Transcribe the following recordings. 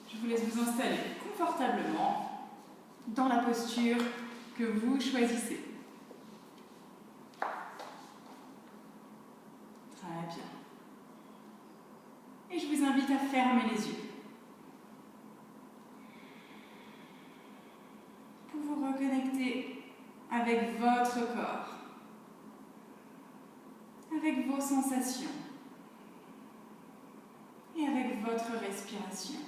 Je vous laisse vous installer confortablement dans la posture que vous choisissez. Très bien. Et je vous invite à fermer les yeux. Pour vous reconnecter avec votre corps, avec vos sensations et avec votre respiration.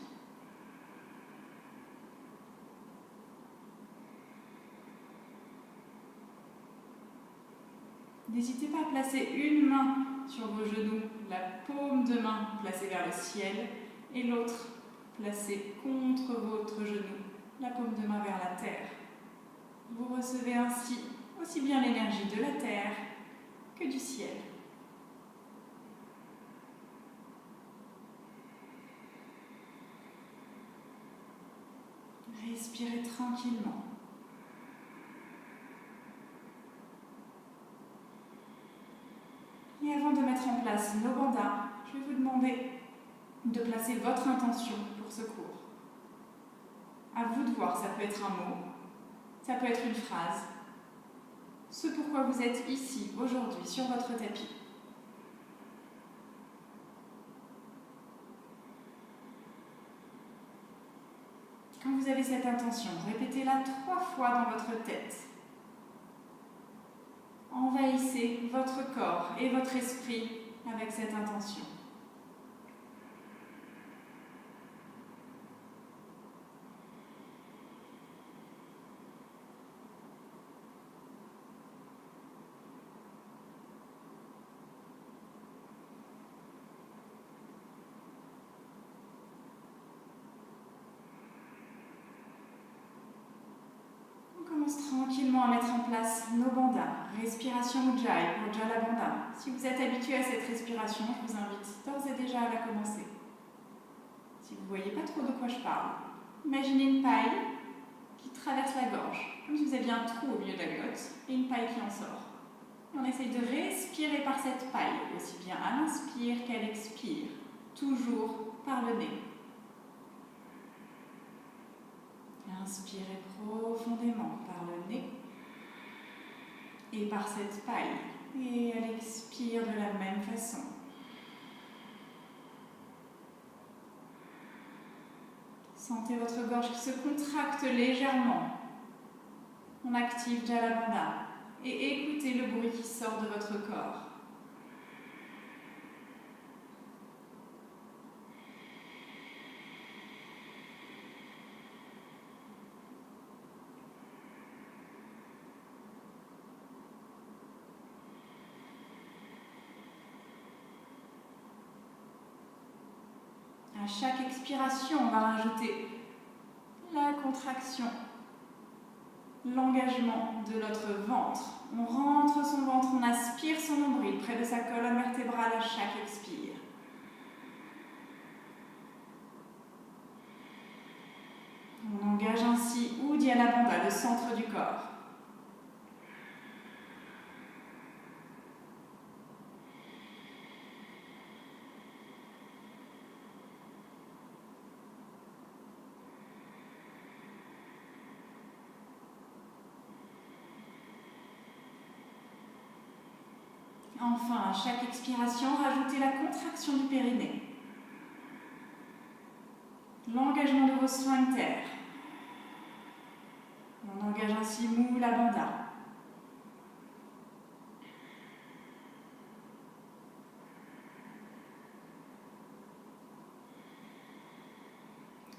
N'hésitez pas à placer une main sur vos genoux, la paume de main placée vers le ciel et l'autre placée contre votre genou, la paume de main vers la terre. Vous recevez ainsi aussi bien l'énergie de la terre que du ciel. Respirez tranquillement. Et avant de mettre en place nos bandhas, je vais vous demander de placer votre intention pour ce cours. À vous de voir, ça peut être un mot, ça peut être une phrase, ce pourquoi vous êtes ici, aujourd'hui, sur votre tapis. Quand vous avez cette intention, répétez-la 3 fois dans votre tête. Envahissez votre corps et votre esprit avec cette intention. Tranquillement à mettre en place nos bandhas, respiration Ujjayi pour Jala Bandha. Si vous êtes habitué à cette respiration, je vous invite d'ores et déjà à la commencer. Si vous ne voyez pas trop de quoi je parle, imaginez une paille qui traverse la gorge, comme si vous aviez un trou au milieu de la glotte et une paille qui en sort. Et on essaye de respirer par cette paille, aussi bien à l'inspire qu'à l'expire, toujours par le nez. Inspirez profondément par le nez et par cette paille. Et à l'expire de la même façon. Sentez votre gorge qui se contracte légèrement. On active Jala Bandha et écoutez le bruit qui sort de votre corps. À chaque expiration, on va rajouter la contraction, l'engagement de notre ventre. On rentre son ventre, on aspire son nombril près de sa colonne vertébrale à chaque expire. On engage ainsi Uddiyana Bandha, le centre du corps. Enfin, à chaque expiration, rajoutez la contraction du périnée. L'engagement de vos sphincters. On engage ainsi Mula Bandha.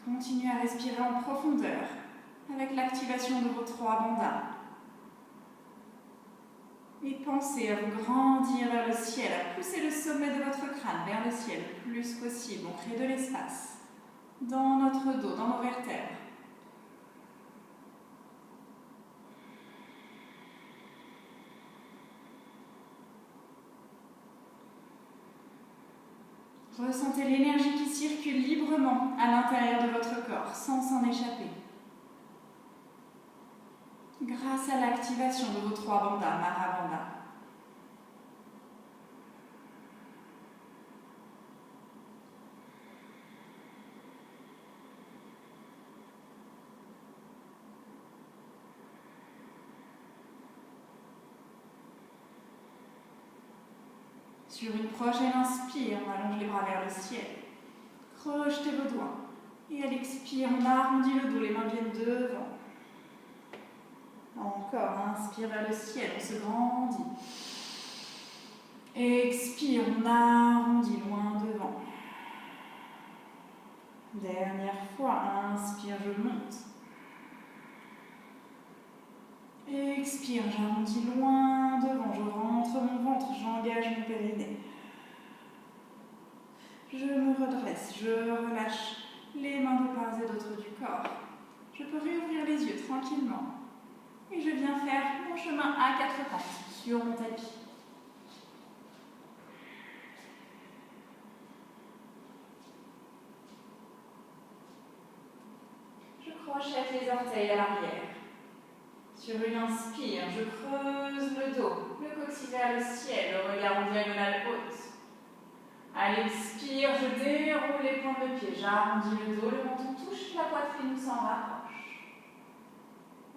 Continuez à respirer en profondeur avec l'activation de vos 3 bandhas. Et pensez à vous grandir vers le ciel, à pousser le sommet de votre crâne vers le ciel le plus possible. On crée de l'espace dans notre dos, dans nos vertèbres. Ressentez l'énergie qui circule librement à l'intérieur de votre corps, sans s'en échapper. Grâce à l'activation de vos 3 bandhas, Mara Bandha. Sur une prochaine inspire, on allonge les bras vers le ciel. Crochetez vos doigts. Et à l'expire, on arrondit le dos, les mains viennent devant. Encore, inspire vers le ciel, on se grandit. Expire, on arrondit loin devant. Dernière fois, inspire, je monte. Expire, j'arrondis loin devant, je rentre mon ventre, j'engage mon périnée. Je me redresse, je relâche les mains de part et d'autre du corps. Je peux réouvrir les yeux tranquillement. Et je viens faire mon chemin à quatre pattes sur mon tapis. Je crochette les orteils à l'arrière. Sur une inspire, je creuse le dos, le coccyx vers le ciel, le regard en diagonale haute. À l'expire, je déroule les pointes de pied, j'arrondis le dos, le menton touche la poitrine, s'en rapproche.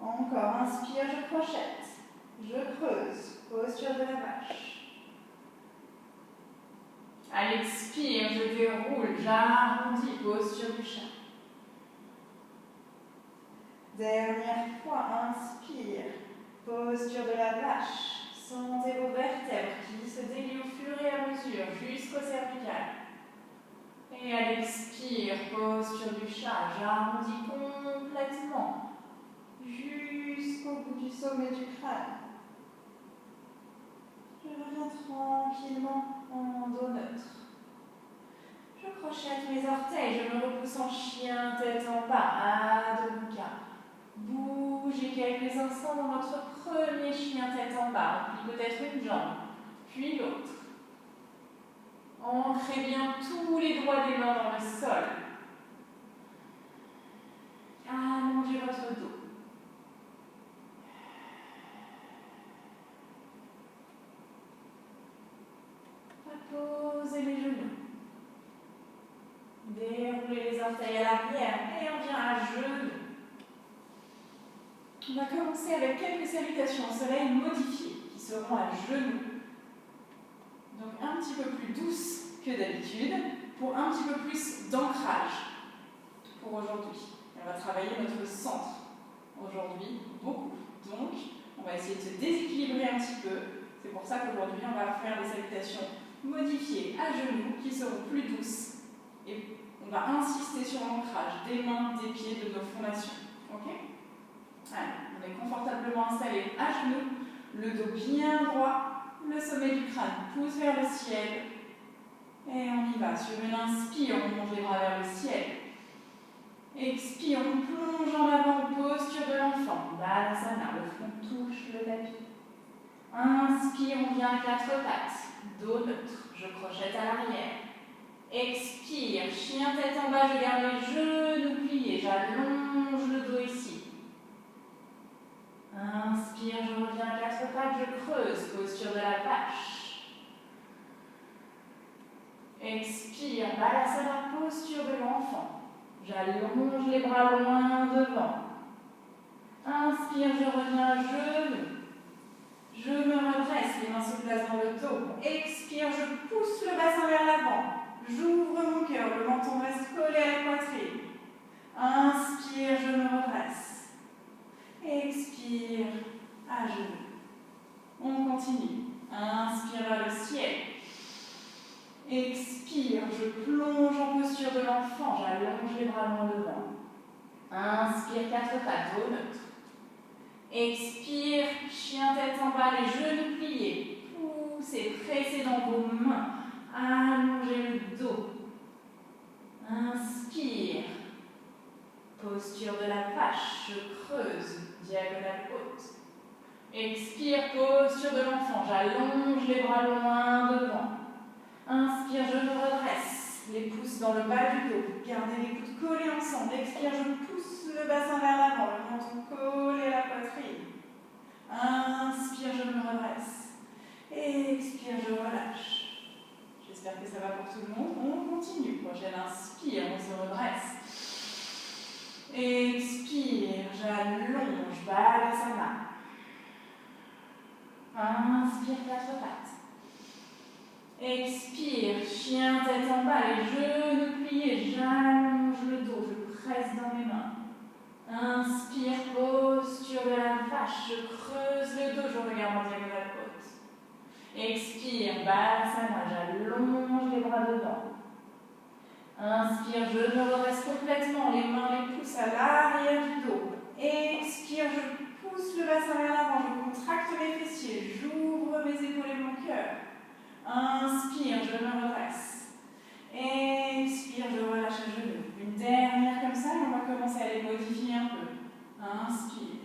Encore, inspire, je crochette, je creuse, posture de la vache. À l'expire, je déroule, j'arrondis, posture du chat. Dernière fois, inspire, posture de la vache. Sentez vos vertèbres qui se délient au fur et à mesure jusqu'au cervical. Et à l'expire, posture du chat, j'arrondis complètement jusqu'au bout du sommet du crâne. Je reviens tranquillement en dos neutre. Je crochette mes orteils, je me repousse en chien, tête en bas, à demi-quart. Bougez quelques instants dans votre premier chien tête en bas, puis peut-être une jambe, puis l'autre. Ancrez bien tous les doigts des mains dans le sol. Allongez votre dos. Posez les genoux. Déroulez les orteils à l'arrière et on vient à genoux. On va commencer avec quelques salutations au soleil modifiées qui seront à genoux. Donc un petit peu plus douces que d'habitude pour un petit peu plus d'ancrage pour aujourd'hui. On va travailler notre centre aujourd'hui beaucoup. Donc on va essayer de se déséquilibrer un petit peu. C'est pour ça qu'aujourd'hui on va faire des salutations modifiées à genoux qui seront plus douces. Et on va insister sur l'ancrage des mains, des pieds, de nos fondations. Ok ? Allez, on est confortablement installé à genoux, le dos bien droit, le sommet du crâne pousse vers le ciel. Et on y va. Sur une inspire, on monte les bras vers le ciel. Expire, on plonge en avant, posture de l'enfant. Balasana, le front touche le tapis. Inspire, on vient à quatre pattes. Dos neutre, je crochette à l'arrière. Expire, chien tête en bas, je garde les genoux pliés, j'allonge le dos ici. Inspire, je reviens à quatre pattes, je creuse, posture de la vache. Expire, balasana, posture de l'enfant. J'allonge les bras loin devant. Inspire, je reviens à genoux. Je me redresse, les mains se placent dans le dos. Expire, je pousse le bassin vers l'avant. J'ouvre mon cœur, le menton reste collé à la poitrine. Inspire, je me redresse. Expire, à genoux. On continue. Inspire vers le ciel. Expire, je plonge en posture de l'enfant. J'allonge les bras loin devant. Inspire, quatre pattes, dos neutre. Expire, chien tête en bas, les genoux pliés. Poussez, pressez dans vos mains. Allongez le dos. Inspire. Posture de la vache, je creuse, diagonale haute. Expire, posture de l'enfant, j'allonge les bras loin devant. Inspire, je me redresse, les pouces dans le bas du dos. Gardez les coudes collés ensemble. Expire, je pousse le bassin vers l'avant, le menton collé à la poitrine. Inspire, je me redresse. Expire, je relâche. J'espère que ça va pour tout le monde. On continue. Prochaine inspire, on se redresse. Expire, j'allonge, balasana. Inspire, quatre pattes. Expire, chien tête en bas, les genoux pliés, j'allonge le dos, je presse dans mes mains. Inspire, posture de la vache, je creuse le dos, je regarde en diagonale haute. Expire, balasana, j'allonge les bras devant. Inspire, je me redresse complètement, les mains les pouces à l'arrière du dos. Expire, je pousse le bassin vers l'avant, je contracte mes fessiers, j'ouvre mes épaules et mon cœur. Inspire, je me redresse. Expire, je relâche à genoux. Une dernière comme ça, et on va commencer à les modifier un peu. Inspire.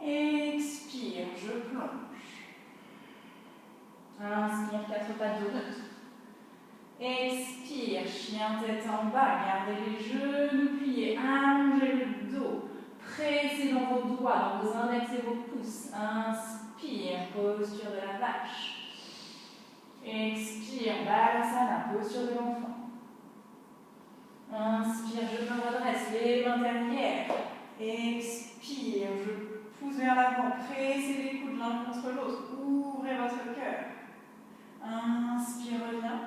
Expire, je plonge. Inspire, 4 pattes de neutre. Expire, chien tête en bas, gardez les genoux pliés, allongez le dos. Pressez dans vos doigts, dans vos index et vos pouces. Inspire, posture de la vache. Expire, balasana, posture de l'enfant. Inspire, je me redresse, les mains derrière. Expire, je pousse vers l'avant, pressez les coudes l'un contre l'autre, ouvrez votre cœur. Inspire, reviens.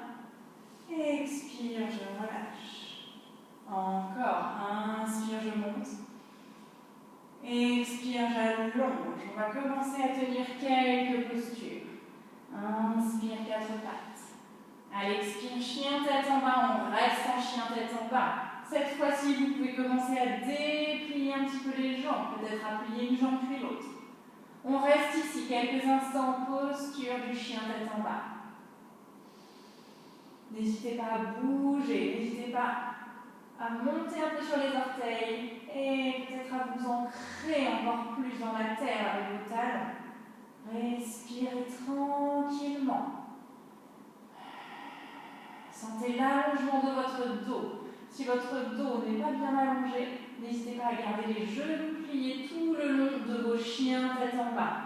Expire, je relâche. Encore, inspire, je monte. Expire, j'allonge. On va commencer à tenir quelques postures. Inspire, 4 pattes. Allez, expire, chien tête en bas, on reste en chien tête en bas. Cette fois-ci, vous pouvez commencer à déplier un petit peu les jambes, peut-être à plier une jambe puis l'autre. On reste ici quelques instants en posture du chien tête en bas. N'hésitez pas à bouger, n'hésitez pas à monter un peu sur les orteils et peut-être à vous ancrer encore plus dans la terre avec vos talons. Respirez tranquillement. Sentez l'allongement de votre dos. Si votre dos n'est pas bien allongé, n'hésitez pas à garder les genoux pliés tout le long de vos chiens tête en bas.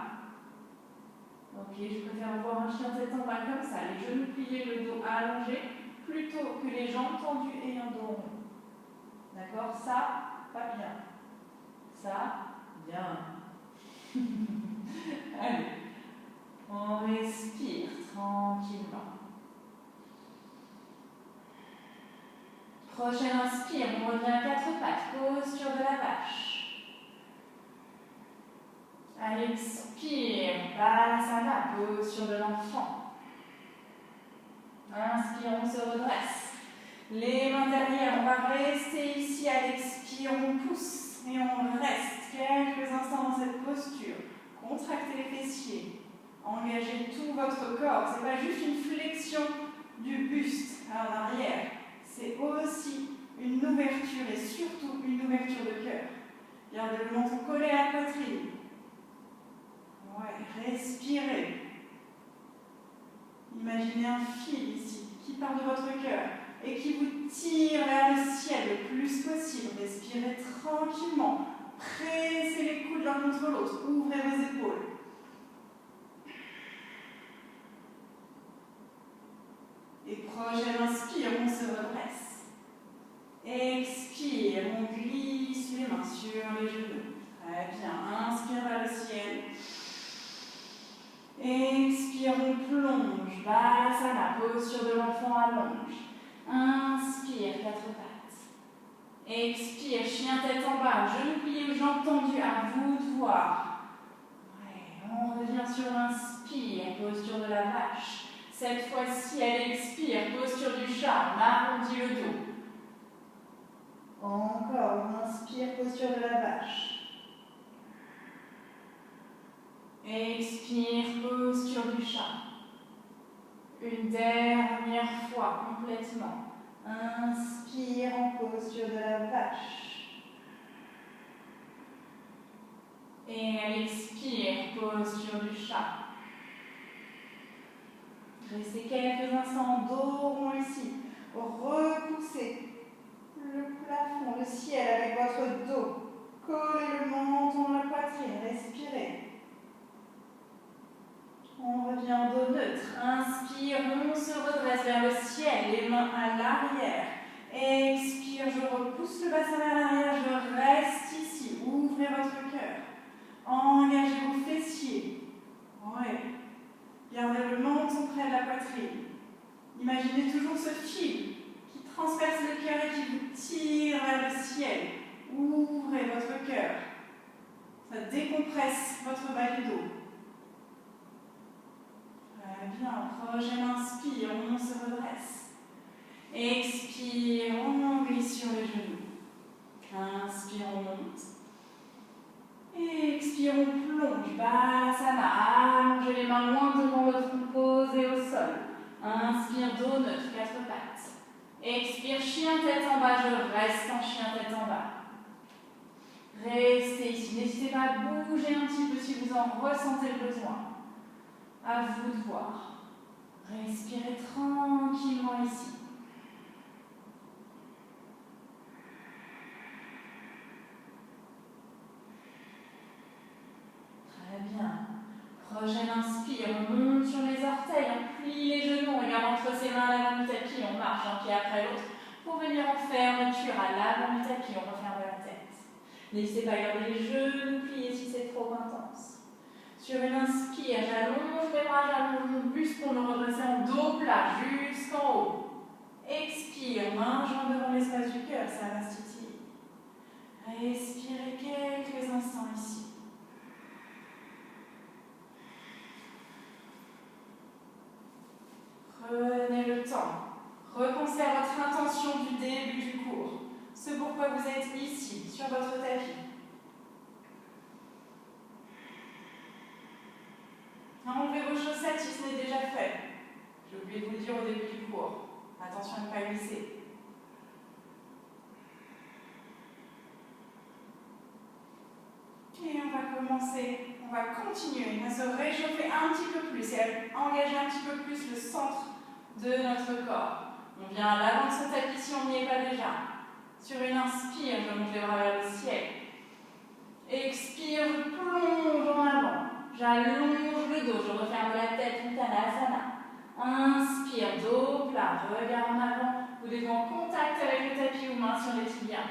Ok, je préfère voir un chien tête en bas comme ça, les genoux pliés, le dos allongé, plutôt que les jambes tendues et un dos rond. D'accord? Ça, pas bien. Ça, bien. Allez, on respire tranquillement. Prochaine inspire, on revient à 4 pattes, posture de la vache. Allez, expire, balasana, posture de l'enfant. Inspire, on se redresse. Les mains derrière, on va rester ici à l'expire, on pousse et on reste quelques instants dans cette posture. Contractez les fessiers, engagez tout votre corps. Ce n'est pas juste une flexion du buste à l'arrière. C'est aussi une ouverture et surtout une ouverture de cœur. Gardez le menton collé à la poitrine. Ouais, respirez. Imaginez un fil ici qui part de votre cœur et qui vous tire vers le ciel le plus possible. Respirez tranquillement. Pressez les coudes l'un contre l'autre. Ouvrez vos épaules. Et prochaine inspire, on se redresse. Expire, on glisse les mains sur les genoux. Très bien, inspire vers le ciel. Expire, on plonge. Balasana, posture de l'enfant allonge. Inspire, 4 pattes. Expire, chien tête en bas, genoux pliés ou jambes tendues, à vous de voir. Ouais, on revient sur l'inspire, posture de la vache. Cette fois-ci, elle expire, posture du chat, on arrondit le dos. Encore, on inspire, posture de la vache. Expire, posture du chat. Une dernière fois, complètement. Inspire en posture de la vache. Et elle expire, posture du chat. Restez quelques instants dos rond ici. Repoussez le plafond, le ciel avec votre dos. Collez le menton dans la poitrine. Respirez. On revient en dos neutre. Inspire, on se redresse vers le ciel, les mains à l'arrière. Expire, je repousse le bassin vers l'arrière, je reste ici. Ouvrez votre cœur. Engagez vos fessiers. Ouais. Gardez le menton près de la poitrine. Imaginez toujours ce fil qui transperce le cœur et qui vous tire vers le ciel. Ouvrez votre cœur. Ça décompresse votre bas du dos. Très bien. Prochaine inspire, on se redresse. Expire, on glisse sur les genoux. Inspire, on monte. Expire, on plonge. Balasana. Allongez les mains loin devant le front, posé au sol. Inspire, dos neutre, 4 pattes. Expire, chien tête en bas. Je reste en chien tête en bas. Restez ici. N'hésitez pas à bouger un petit peu si vous en ressentez le besoin. À vous de voir. Respirez tranquillement ici. Très bien. Prochaine inspire, on monte sur les orteils, on plie les genoux, on regarde entre ses mains à l'avant du tapis, on marche un pied après l'autre pour venir en fermeture à l'avant du tapis, on referme la tête. N'hésitez pas à garder les genoux pliés si c'est trop intense. Sur une inspire, j'allonge mes bras, j'allonge mon buste pour me redresser en dos plat jusqu'en haut. Expire, main, jambe devant l'espace du cœur, ça va se titiller. Respirez quelques instants ici. Prenez le temps. Repensez à votre intention du début du cours. Ce pourquoi vous êtes ici, sur votre tapis. Enlevez vos chaussettes si ce n'est déjà fait. J'ai oublié de vous le dire au début du cours. Attention à ne pas glisser. Et on va commencer, on va continuer à se réchauffer un petit peu plus et à engager un petit peu plus le centre de notre corps. On vient à l'avant de ce tapis si on n'y est pas déjà. Sur une inspire, je monte les bras vers le ciel. Expire, je plonge en avant. J'allonge le dos, je referme la tête, Uttanasana. Inspire, dos plat, regard en avant. Vous devez en contact avec le tapis ou main sur les tibias.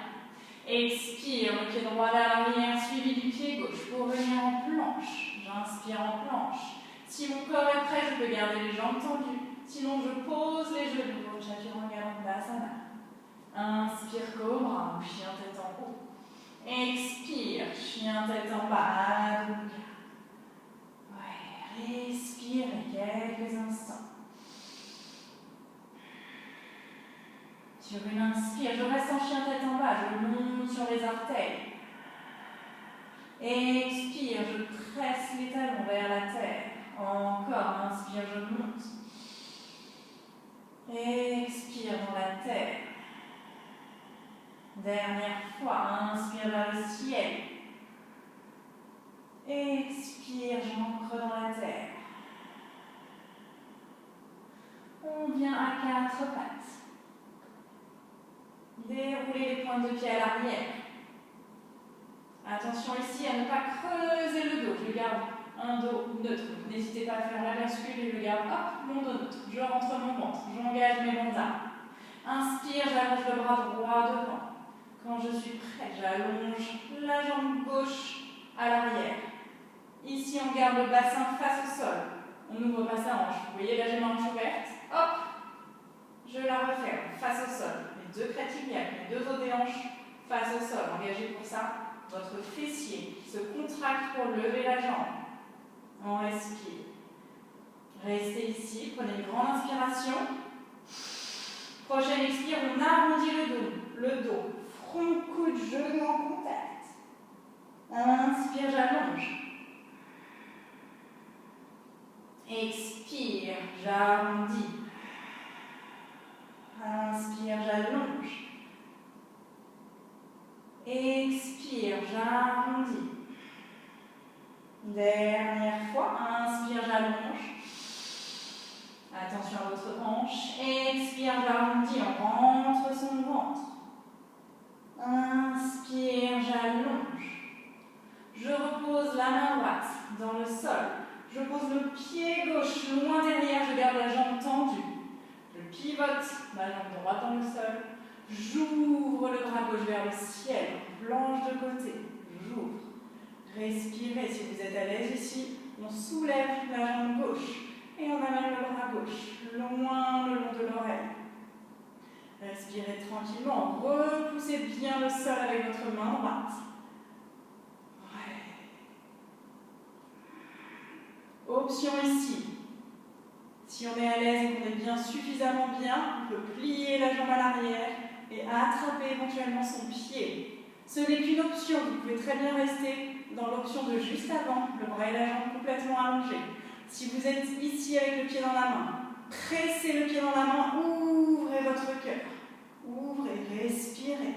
Expire, le pied droit vers l'arrière, suivi du pied gauche pour venir en planche. J'inspire en planche. Si mon corps est prêt, je peux garder les jambes tendues. Sinon, je pose les genoux pour Chaturanga. Inspire, cobra ou chien tête en haut. Expire, chien tête en bas. Ouais, respire quelques instants. Sur une inspire, je reste en chien tête en bas, je monte sur les orteils. Expire, je presse les talons vers la terre. Encore, inspire, je monte. Expire dans la terre. Dernière fois, inspire vers le ciel. Expire, j'ancre dans la terre. On vient à 4 pattes. Déroulez les pointes de pied à l'arrière. Attention ici à ne pas creuser le dos. Je garde un dos neutre. N'hésitez pas à faire la bascule et je garde mon dos neutre. Je rentre mon ventre. J'engage mes bandas. Inspire, j'allonge le bras droit devant. Quand je suis prêt, j'allonge la jambe gauche à l'arrière. Ici, on garde le bassin face au sol. On n'ouvre pas sa hanche. Vous voyez, là, j'ai ma hanche ouverte. Hop, je la referme face au sol. Les 2 crêtes tibiales, les 2 os des hanches face au sol. Engagez pour ça votre fessier qui se contracte pour lever la jambe. On respire. Restez ici, prenez une grande inspiration. Prochaine expire, on arrondit le dos. Front, coude, genou en contact. Inspire, j'allonge. Expire, j'arrondis. Inspire, j'allonge. Expire, j'arrondis. Dernière fois, inspire, j'allonge. Attention à votre hanche. Expire, j'arrondis, on rentre son ventre. Inspire, j'allonge. Je repose la main droite dans le sol. Je pose le pied gauche loin derrière, je garde la jambe tendue. Je pivote ma jambe droite dans le sol. J'ouvre le bras gauche vers le ciel, planche de côté. J'ouvre. Respirez si vous êtes à l'aise ici. On soulève la jambe gauche. Et on amène le bras gauche loin le long de l'oreille. Respirez tranquillement, repoussez bien le sol avec votre main droite. Ouais. Option ici. Si on est à l'aise et qu'on est bien suffisamment bien, on peut plier la jambe à l'arrière et attraper éventuellement son pied. Ce n'est qu'une option, vous pouvez très bien rester dans l'option de juste avant, le bras et la jambe complètement allongés. Si vous êtes ici avec le pied dans la main, pressez le pied dans la main, ouvrez votre cœur. Ouvrez, respirez.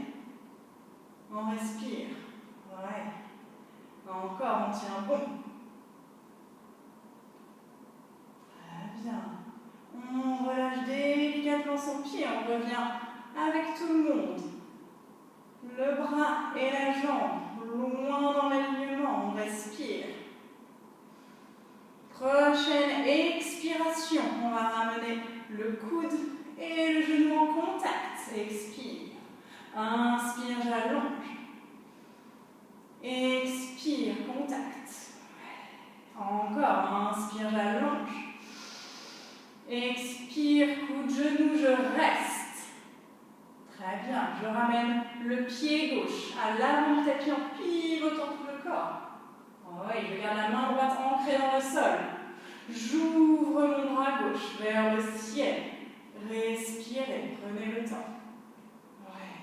On respire. Ouais. Encore, on tient bon. Très bien. On relâche délicatement son pied, on revient avec tout le monde. Le bras et la jambe, loin dans l'alignement, on respire. Prochaine expiration, on va ramener le coude et le genou en contact. Expire. Inspire, j'allonge. Expire, contact. Encore, inspire, j'allonge. Expire, coup de genou, je reste. Très bien, je ramène le pied gauche à l'avant du tapis en pivotant tout le corps. Oui, je garde la main droite ancrée dans le sol. J'ouvre mon bras gauche vers le ciel. Respirez, prenez le temps. Ouais.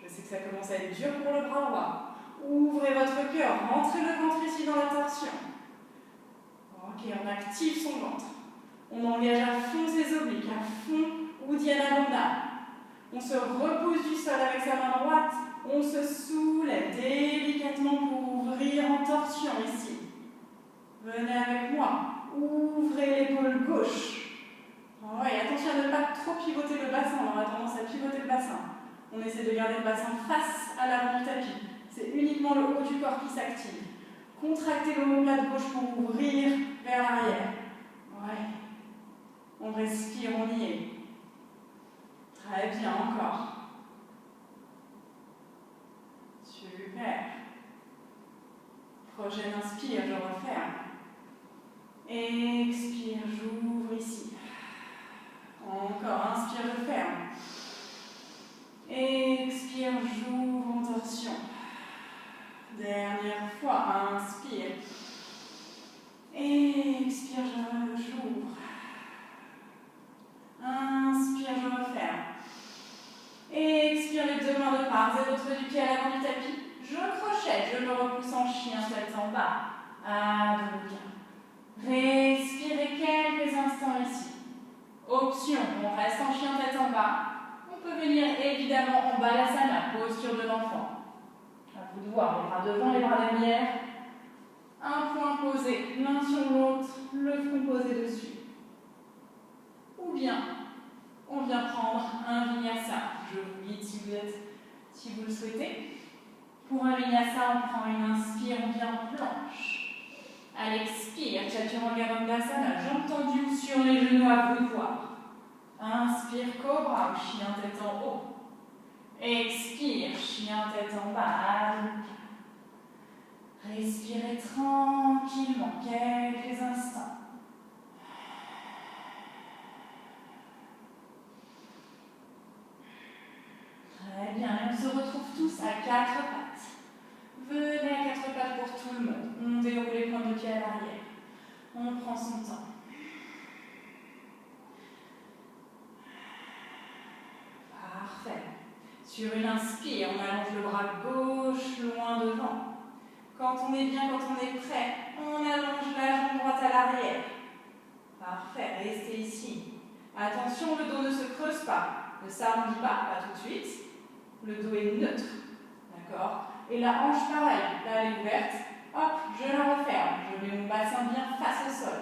Je sais que ça commence à être dur pour le bras droit. Ouvrez votre cœur, rentrez le ventre ici dans la torsion. Ok, on active son ventre. On engage à fond ses obliques, à fond Uddiyana Bandha. On se repose du sol avec sa main droite. On se soulève délicatement pour ouvrir en torsion ici. Venez avec moi. Ouvrez l'épaule gauche. Oh, et attention à ne pas trop pivoter le bassin. On a tendance à pivoter le bassin. On essaie de garder le bassin face à l'avant du tapis. C'est uniquement le haut du corps qui s'active. Contractez l'omoplate gauche pour ouvrir vers l'arrière. Ouais. On respire, on y est. Très bien, encore. Super. Prochaine inspire, je referme. Expire, j'ouvre ici. Encore, inspire, je ferme. Expire, j'ouvre en torsion. Dernière fois, inspire. Expire, j'ouvre. Inspire, je referme. Expire, les deux mains de part et l'autre du pied à l'avant du tapis. Je crochette, je me repousse en chien, tête en bas. Adho Mukha. Respirez quelques instants ici. Option, on reste en chien, tête en bas. On peut venir évidemment en balasana, posture de l'enfant. À vous de voir, les bras devant, les bras derrière. Un point posé l'un sur l'autre, le front posé dessus. Ou bien, on vient prendre un vinyasa. Je vous guide si vous le souhaitez. Pour un vinyasa, on prend une inspire, on vient en planche. À l'expire, Chaturanga Dandasana, jambes tendues sur les genoux à vous de voir. Inspire, cobra, chien tête en haut. Expire, chien tête en bas. Respirez tranquillement quelques instants. Très bien, et on se retrouve tous à quatre pattes. Venez à quatre pattes pour tout le monde. On déroule les pointes de pied à l'arrière. On prend son temps. Parfait. Sur une inspire, on allonge le bras gauche loin devant. Quand on est bien, quand on est prêt, on allonge la jambe droite à l'arrière. Parfait, restez ici. Attention, le dos ne se creuse pas. Ne s'arrondit pas tout de suite. Le dos est neutre. D'accord? Et la hanche, pareil. Là, elle est ouverte. Hop, je la referme. Je mets mon bassin bien face au sol.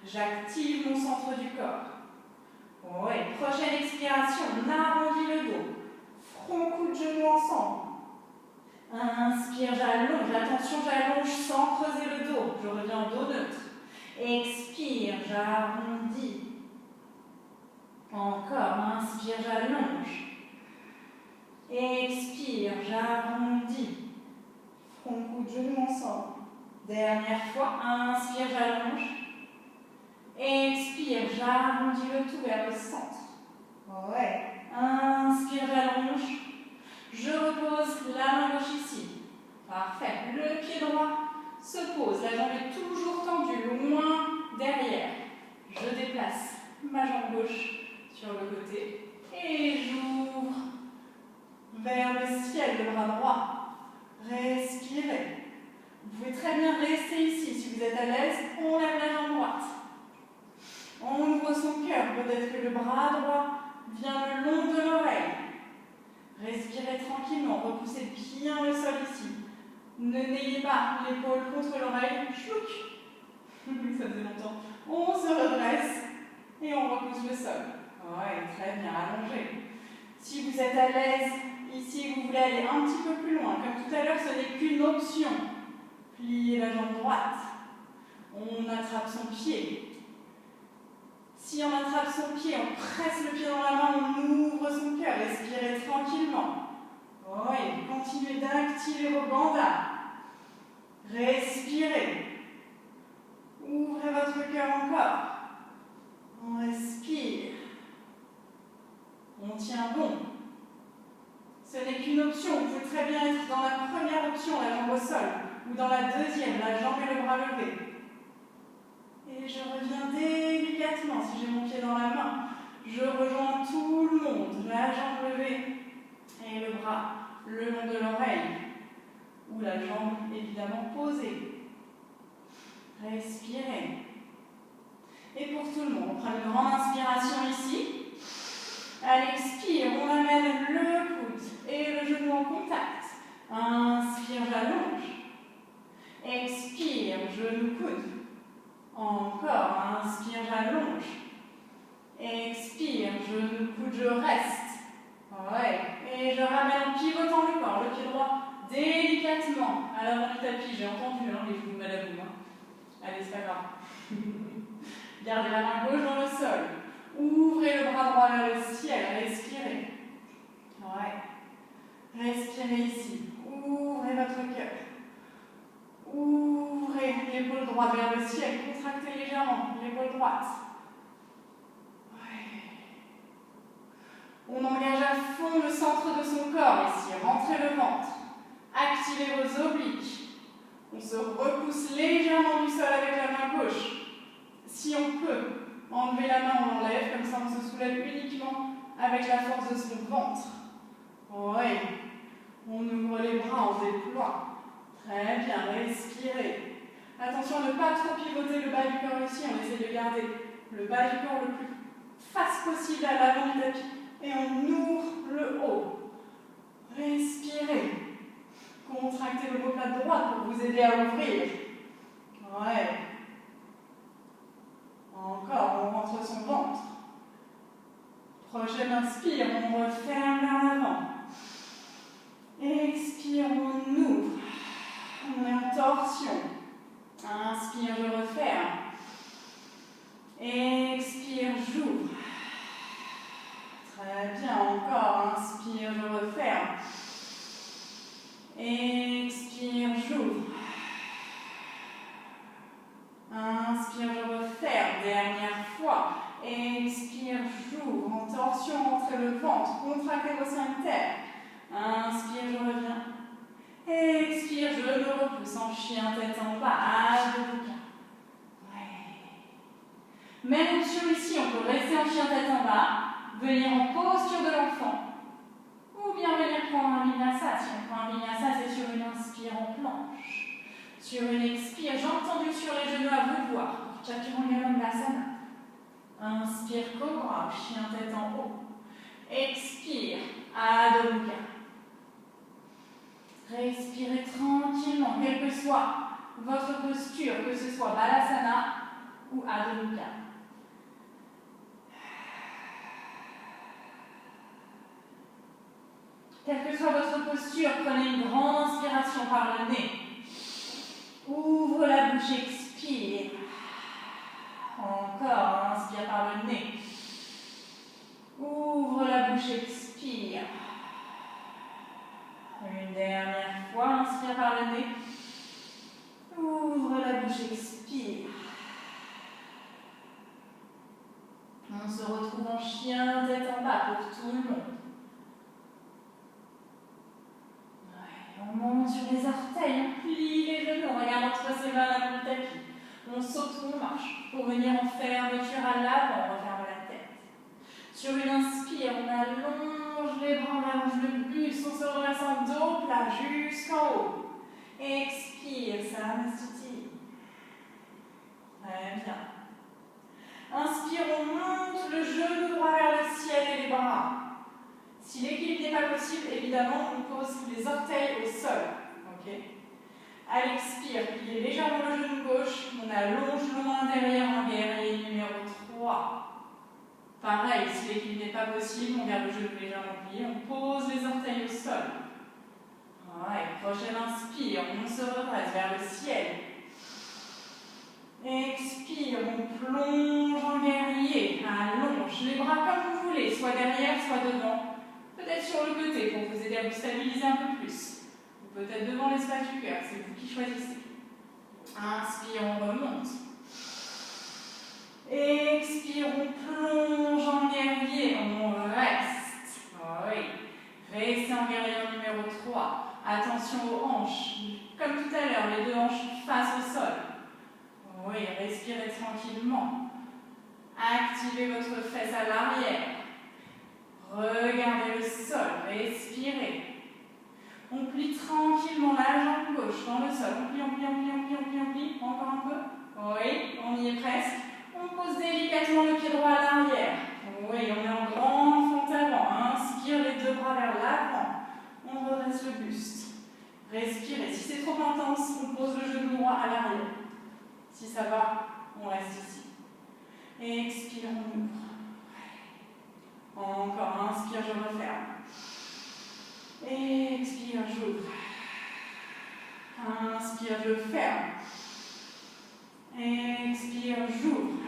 J'active mon centre du corps. Ouais, prochaine expiration, on arrondit le dos. Front, coude, genou ensemble. Inspire, j'allonge. Attention, j'allonge sans creuser le dos. Je reviens en dos neutre. Expire, j'arrondis. Encore, inspire, j'allonge. Expire, j'arrondis. Front, coude, genou ensemble. Dernière fois, inspire, j'allonge. Expire, j'arrondis le tout vers le centre. Ouais. Inspire, j'allonge. Je repose la main gauche ici. Parfait. Le pied droit se pose. La jambe est toujours tendue, loin derrière. Je déplace ma jambe gauche sur le côté. Et j'ouvre vers le ciel, le bras droit. Respirez. Vous pouvez très bien rester ici. Si vous êtes à l'aise, on lève la jambe droite. On ouvre son cœur. Peut-être que le bras droit vient le long de l'oreille. Respirez tranquillement. Repoussez bien le sol ici. Ne n'ayez pas l'épaule contre l'oreille. Chlouc. Ça faisait longtemps. On se redresse et on repousse le sol. Ouais, très bien. Allongé. Si vous êtes à l'aise, ici, vous voulez aller un petit peu plus loin. Comme tout à l'heure, ce n'est qu'une option. Pliez la jambe droite. On attrape son pied. Si on attrape son pied, on presse le pied dans la main, on ouvre son cœur. Respirez tranquillement. Oui, continuez d'activer vos bandas. Respirez. Ouvrez votre cœur encore. On respire. On tient bon. Ce n'est qu'une option. Vous pouvez très bien être dans la première option, la jambe au sol, ou dans la deuxième, la jambe et le bras levés. Et je reviens délicatement, si j'ai mon pied dans la main. Je rejoins tout le monde, la jambe levée et le bras le long de l'oreille, ou la jambe évidemment posée. Respirez. Et pour tout le monde, on prend une grande inspiration ici. À l'expire, on amène le coude et le genou en contact. Inspire, j'allonge. Expire, genou, coude. Encore, inspire, j'allonge. Expire, genou, coude, je reste. Ouais. Et je ramène en pivotant le corps, le pied droit délicatement à l'avant du tapis. J'ai entendu les genoux mal à vous. Allez, c'est pas grave. Gardez la main gauche dans le sol. Ouvrez le bras droit vers le ciel. Respirez. Ouais. Respirez ici. Ouvrez votre cœur. Ouvrez l'épaule droite vers le ciel. Contractez légèrement l'épaule droite. Ouais. On engage à fond le centre de son corps ici. Rentrez le ventre. Activez vos obliques. On se repousse légèrement du sol avec la main gauche. Si on peut enlever la main, on l'enlève. Comme ça, on se soulève uniquement avec la force de son ventre. Oui. On ouvre les bras, on déploie. Très bien, respirez. Attention à ne pas trop pivoter le bas du corps ici. On essaie de garder le bas du corps le plus face possible à l'avant du tapis. Et on ouvre le haut. Respirez. Contractez le omoplate droite pour vous aider à ouvrir. Ouais. Encore, on rentre son ventre. Prochaine inspire, on referme vers l'avant. Expire, on ouvre. On est en torsion. Inspire, je referme. Expire, j'ouvre. Très bien, encore. Inspire, je referme. Expire, j'ouvre. Inspire, je referme. Dernière fois. Expire, j'ouvre. En torsion, rentrez le ventre. Contractez vos sphincters. Inspire, je reviens. Expire, je me repousse en chien, tête en bas. À debout. Ouais. Même option ici, on peut rester en chien, tête en bas. Venir en posture de l'enfant. Ou bien venir prendre un vinyasa. Si on prend un vinyasa, c'est sur une inspire en planche. Sur une expire, j'ai entendu sur les genoux à vous de voir. Chaturanga. Inspire, cobra, chien tête en haut. Expire, Adho Mukha. Respirez tranquillement, quelle que soit votre posture, que ce soit Balasana ou Adho Mukha. Quelle que soit votre posture, prenez une grande inspiration par le nez. Ouvre la bouche, expire. Encore, inspire par le nez. Ouvre la bouche, expire. Une dernière fois, inspire par le nez. Ouvre la bouche, expire. On se retrouve en chien, tête en bas pour tout le monde. Ouais, on monte sur les orteils, on plie les genoux, on regarde entre ses mains à le tapis. On saute ou on marche pour venir en fermeture à l'avant, on referme la tête. Sur une inspire, on allonge les bras, on allonge le buste, on se redresse en dos plat jusqu'en haut. Expire, Sarmasthiti. Très bien. Inspire, on monte le genou droit vers le ciel et les bras. Si l'équilibre n'est pas possible, évidemment, on pose les orteils au sol. Okay. À l'expire, pliez légèrement le genou gauche, on allonge le loin derrière en guerrier numéro 3. Pareil, si l'équilibre n'est pas possible, on garde le genou légèrement plié, on pose les orteils au sol. Ouais, prochaine inspire, on se redresse vers le ciel. Expire, on plonge en guerrier, allonge les bras comme vous voulez, soit derrière, soit devant. Peut-être sur le côté pour vous aider à vous stabiliser un peu plus. Ou peut-être devant l'espace du cœur, c'est vous qui choisissez. Inspire, on remonte. Expire, on plonge en guerrier, on reste. Oui. Restez en guerrier numéro 3. Attention aux hanches. Comme tout à l'heure, les deux hanches face au sol. Oui, respirez tranquillement. Activez votre fesse à l'arrière. Regardez le sol, respirez. On plie tranquillement la jambe gauche dans le sol. On plie, on plie, on plie, on plie, on plie, on plie. Encore un peu. Oui, on y est presque. On pose délicatement le pied droit à l'arrière. Oui, on est en grande fente avant. Inspire les deux bras vers l'avant. On redresse le buste. Respirez. Si c'est trop intense, on pose le genou droit à l'arrière. Si ça va, on reste ici. Expire, on ouvre. Encore, inspire, je referme. Expire, j'ouvre. Inspire, je ferme. Expire, j'ouvre.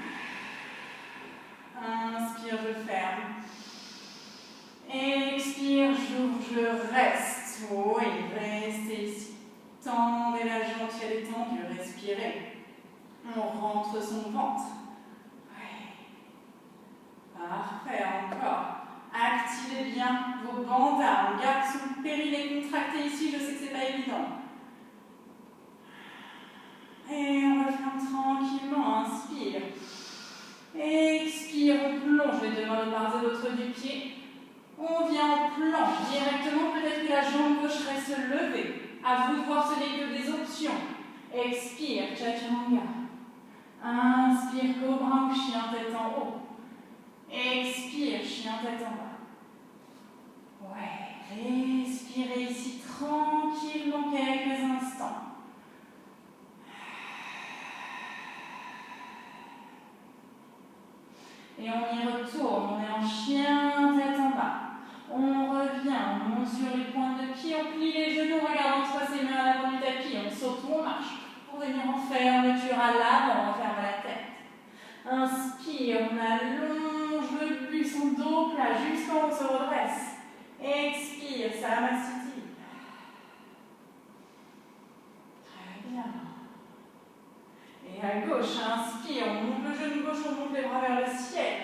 Inspire, je ferme. Expire, j'ouvre, je reste. Oui, restez ici. Tendez la jambe si elle est tendue, respirez. On rentre son ventre. Parfait, encore. Activez bien vos bandas. On garde son périnée contracté ici, je sais que ce n'est pas évident. Et on referme tranquillement, inspire. Expire, on plonge les deux mains de part et d'autre du pied. On vient en planche directement, peut-être que la jambe gauche reste levée. À vous de voir, ce n'est que des options. Expire, Chaturanga. Inspire, cobra ou chien tête en haut. Expire, chien tête en bas. Ouais, respirez ici tranquillement quelques instants. Et on y retourne, on est en chien tête en bas. On revient, on monte sur les pointes de pied, on plie les genoux, regarde entre ses mains à l'avant du tapis, on saute ou on marche. Pour venir en fermeture à l'avant, on ferme la tête. Inspire, on allonge le buste, son dos plat, jusqu'en haut, on se redresse. Expire, Sarmasthiti. Très bien. Et à gauche, inspire, on monte le genou gauche, on monte les bras vers le ciel.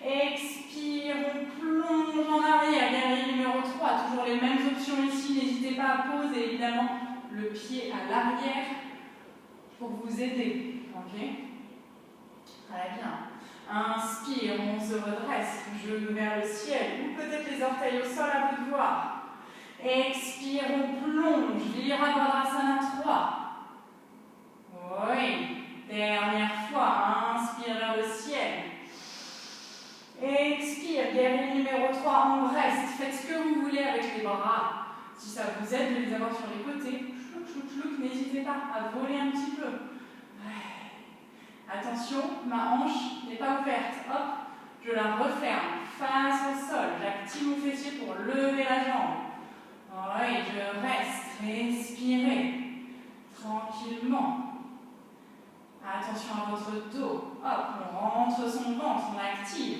Expire, on plonge en arrière, guerrier numéro 3. Toujours les mêmes options ici, n'hésitez pas à poser évidemment le pied à l'arrière pour vous aider. Ok ? Très bien. Inspire, on se redresse, genou vers le ciel, ou peut-être les orteils au sol, à vous de voir. Expire, on plonge, Virabhadrasana 3. Oui, dernière fois, inspire vers le ciel. Expire, guerrier numéro 3, on reste. Faites ce que vous voulez avec les bras. Si ça vous aide de les avoir sur les côtés, chlouc, chlouc, chlouc, n'hésitez pas à voler un petit peu. Attention, ma hanche n'est pas ouverte. Hop, je la referme face au sol. J'active mon fessier pour lever la jambe. Oui, je reste. Respirez tranquillement. Attention à votre dos. Hop, on rentre son ventre, on active.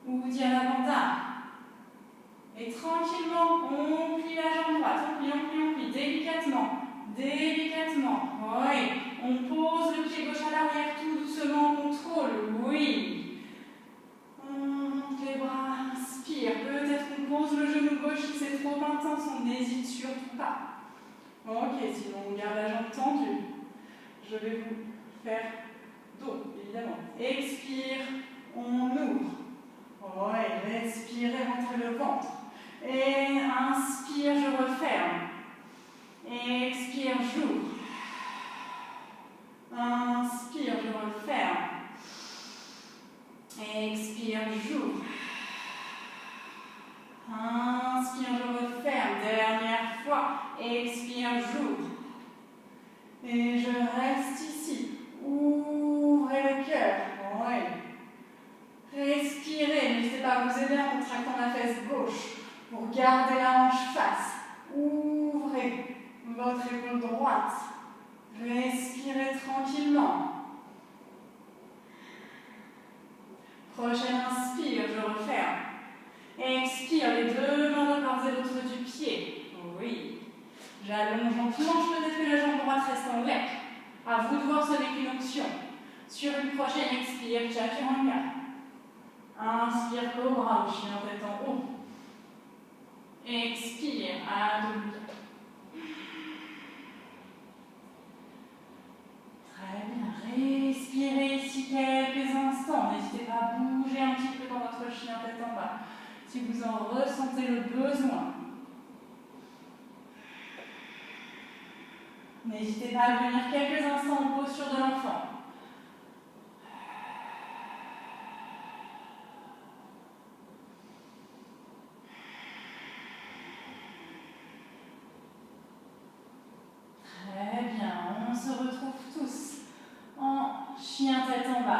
Uddiyana Bandha. Et tranquillement, on plie la jambe droite. On plie, délicatement. Délicatement. Oui. On pose le pied gauche à l'arrière, tout doucement, on contrôle. Oui. sens, on n'hésite surtout pas. Ok, sinon on garde la jambe tendue. Je vais vous faire dos, évidemment. Expire, on ouvre. Ouais, respirez, rentrez le ventre. Et inspire, je referme. Expire, j'ouvre. Inspire, je referme. Expire, j'ouvre. Inspire, je referme. Dernière fois. Expire, j'ouvre. Et je reste ici. Ouvrez le cœur. Ouais. Respirez. N'hésitez pas à vous aider en contractant la fesse gauche pour garder la hanche face. Ouvrez votre épaule droite. Respirez tranquillement. Prochaine inspire, je referme. Expire, les deux mains de part et d'autre du pied. Oui. J'allonge lentement, peut-être que la jambe droite reste en l'air. À vous de voir son équinoxion. Sur une prochaine expire, chaturanga. Inspire, cobra, chien tête en haut. Expire, Adho. Très bien. Respirez ici quelques instants. N'hésitez pas à bouger un petit peu dans votre chien tête en bas. Si vous en ressentez le besoin. N'hésitez pas à venir quelques instants en posture de l'enfant. Très bien, on se retrouve tous en chien tête en bas.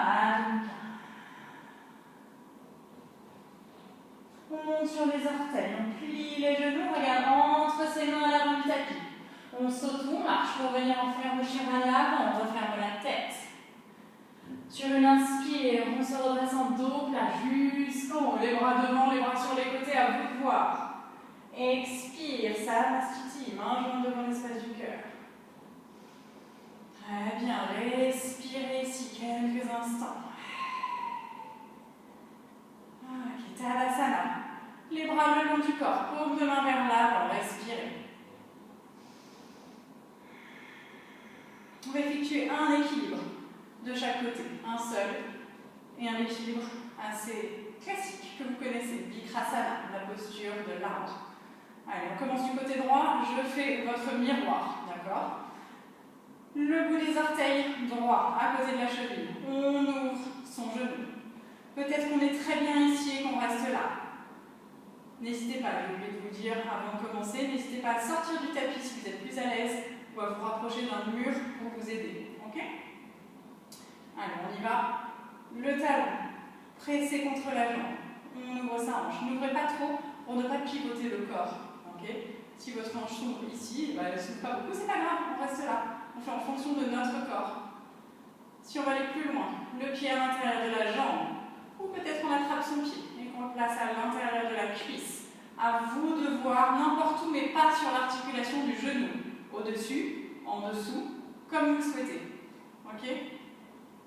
On monte sur les orteils, on plie les genoux, regarde entre ses mains à l'avant du tapis. On saute ou on marche pour venir en faire le chien à l'avant, on referme la tête. Sur une inspire, on se redresse en dos plat jusqu'en haut, les bras devant, les bras sur les côtés, à vous de voir. Expire, Savasthiti, main jointe devant l'espace du cœur. Très bien, respirez ici quelques instants. Ok, Tadasana. Les bras le long du corps, paume de main vers l'avant, respirez. On va effectuer un équilibre de chaque côté, un seul, et un équilibre assez classique que vous connaissez, Vikrasana, la posture de l'arbre. Allez, on commence du côté droit, je fais votre miroir, d'accord? Le bout des orteils droit, à côté de la cheville. On ouvre son genou. Peut-être qu'on est très bien ici et qu'on reste là. N'hésitez pas, j'ai oublié de vous dire avant de commencer, n'hésitez pas à sortir du tapis si vous êtes plus à l'aise ou à vous rapprocher d'un mur pour vous aider. Ok? Allez, on y va. Le talon, pressé contre la jambe. On ouvre sa hanche. N'ouvrez pas trop pour ne pas pivoter le corps. Ok? Si votre hanche s'ouvre ici, elle ne s'ouvre pas beaucoup, c'est pas grave, on reste là. On fait en fonction de notre corps. Si on va aller plus loin, le pied à l'intérieur de la jambe, ou peut-être qu'on attrape son pied et qu'on le place à l'intérieur de la cuisse. À vous de voir n'importe où, mais pas sur l'articulation du genou. Au-dessus, en dessous, comme vous le souhaitez. Ok?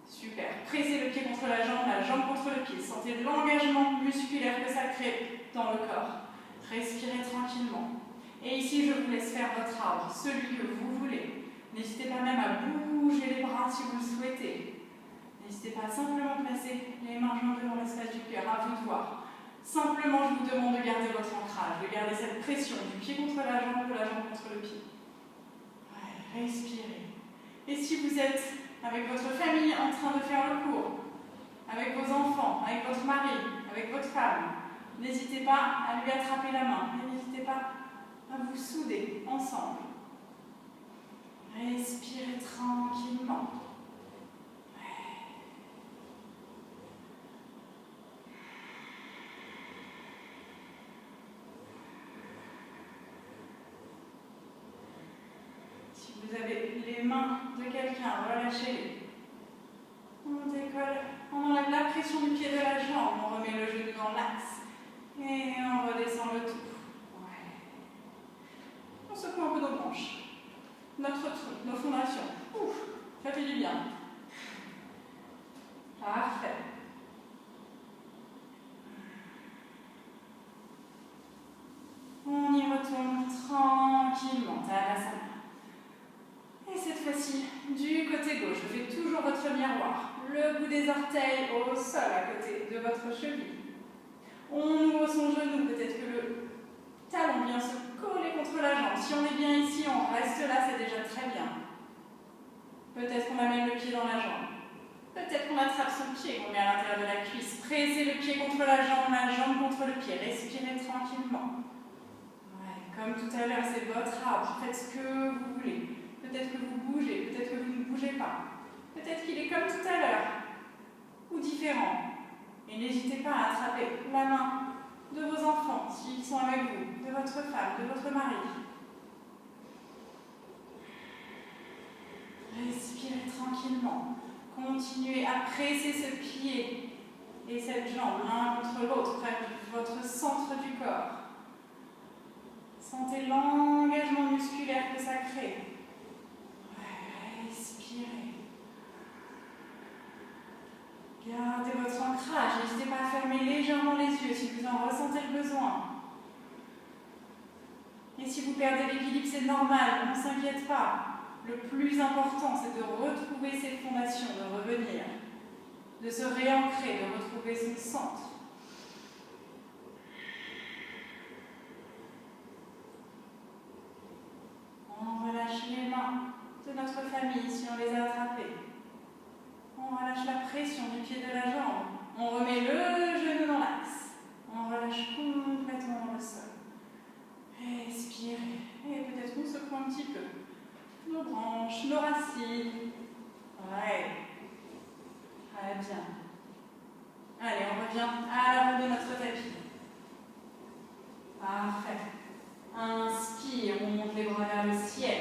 Super. Pressez le pied contre la jambe contre le pied. Sentez l'engagement musculaire que ça crée dans le corps. Respirez tranquillement. Et ici, je vous laisse faire votre arbre, celui que vous voulez. N'hésitez pas même à bouger les bras si vous le souhaitez. N'hésitez pas à simplement placer les mains jointes devant l'espace du cœur, à vous de voir. Simplement, je vous demande de garder votre ancrage, de garder cette pression du pied contre la jambe, de la jambe contre le pied. Ouais, respirez. Et si vous êtes avec votre famille en train de faire le cours, avec vos enfants, avec votre mari, avec votre femme, n'hésitez pas à lui attraper la main. N'hésitez pas à vous souder ensemble. Respirez tranquillement. Si vous avez les mains de quelqu'un, relâchez-les. On décolle, on enlève la pression du pied de la jambe, on remet le genou dans l'axe et on redescend le tout. Ouais. On secoue un peu nos branches, notre tronc, nos fondations. Ouf, ça fait du bien. Parfait. On y retourne tranquillement, Tadasana. Et cette fois-ci, du côté gauche, je fais toujours votre miroir. Le bout des orteils au sol à côté de votre cheville. On ouvre son genou, peut-être que le talon vient se coller contre la jambe. Si on est bien ici, on reste là, c'est déjà très bien. Peut-être qu'on amène le pied dans la jambe. Peut-être qu'on attrape son pied, qu'on met à l'intérieur de la cuisse. Pressez le pied contre la jambe contre le pied. Respirez tranquillement. Ouais, comme tout à l'heure, c'est votre arbre. Faites ce que vous voulez. Peut-être que vous bougez, peut-être que vous ne bougez pas. Peut-être qu'il est comme tout à l'heure, ou différent. Et n'hésitez pas à attraper la main de vos enfants, s'ils sont avec vous, de votre femme, de votre mari. Respirez tranquillement. Continuez à presser ce pied et cette jambe l'un contre l'autre, près de votre centre du corps. Sentez l'engagement musculaire que ça crée. Respirez. Gardez votre ancrage. N'hésitez pas à fermer légèrement les yeux si vous en ressentez le besoin. Et si vous perdez l'équilibre, c'est normal, on ne s'inquiète pas. Le plus important, c'est de retrouver ses fondations, de revenir, de se réancrer, de retrouver son centre. On relâche les mains de notre famille si on les a attrapées. On relâche la pression du pied de la jambe. On remet le genou dans l'axe. On relâche complètement dans le sol. Respirez. Et peut-être on secoue un petit peu nos branches, nos racines. Ouais. Très bien. Allez, on revient à l'avant de notre tapis. Parfait. Inspire, on monte les bras vers le ciel.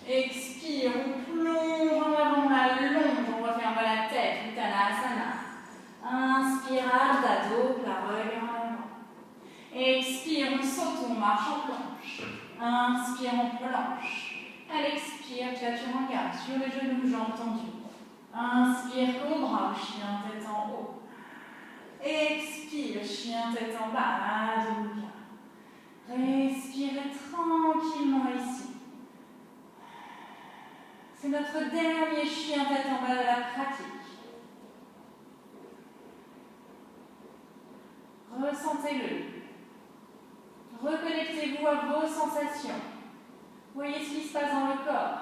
Expire, on plonge en avant, on allonge, on referme la tête, Uttanasana. Inspire, Ardha, dos plat, regard en avant. Expire, on saute, on marche en planche. Inspire, on planche. Elle expire, Chaturanga, sur les genoux, jambes tendues. Inspire, cobra, chien, tête en haut. Expire, chien, tête en bas, Adho Mukha. Respirez tranquillement ici. C'est notre dernier chien tête en bas de la pratique. Ressentez-le. Reconnectez-vous à vos sensations. Voyez ce qui se passe dans le corps.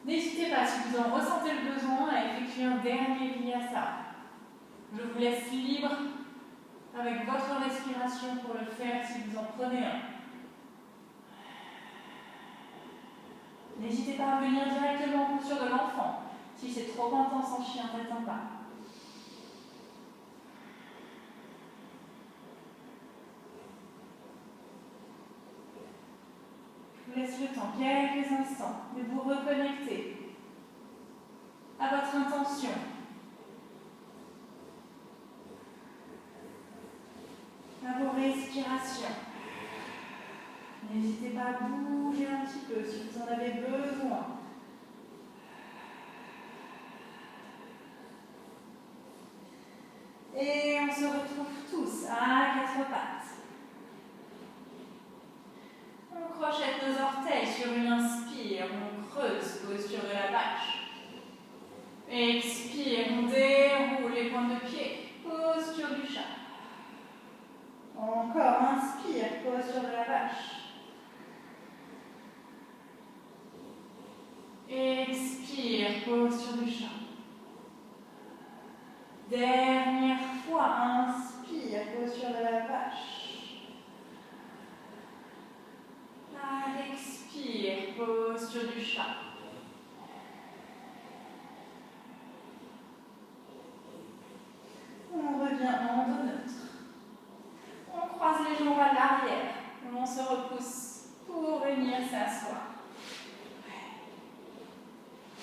N'hésitez pas, si vous en ressentez le besoin, à effectuer un dernier vinyasa. Je vous laisse libre avec votre respiration pour le faire si vous en prenez un. N'hésitez pas à venir directement en posture de l'enfant, si c'est trop intense en chien tête en bas. Je vous laisse le temps, quelques instants, de vous reconnecter à votre intention. À vos respirations. N'hésitez pas à bouger un petit peu si vous en avez besoin. Et on se retrouve tous à quatre pattes. On crochette nos orteils sur une inspire, on creuse, posture de la vache. Expire, on déroule les pointes de pied, posture du chat. Encore, inspire, posture de la vache. Expire, posture du chat. Dernière fois, inspire, posture de la vache. Expire, posture du chat. On revient en dos neutre. On croise les jambes à l'arrière. On se repousse pour venir s'asseoir.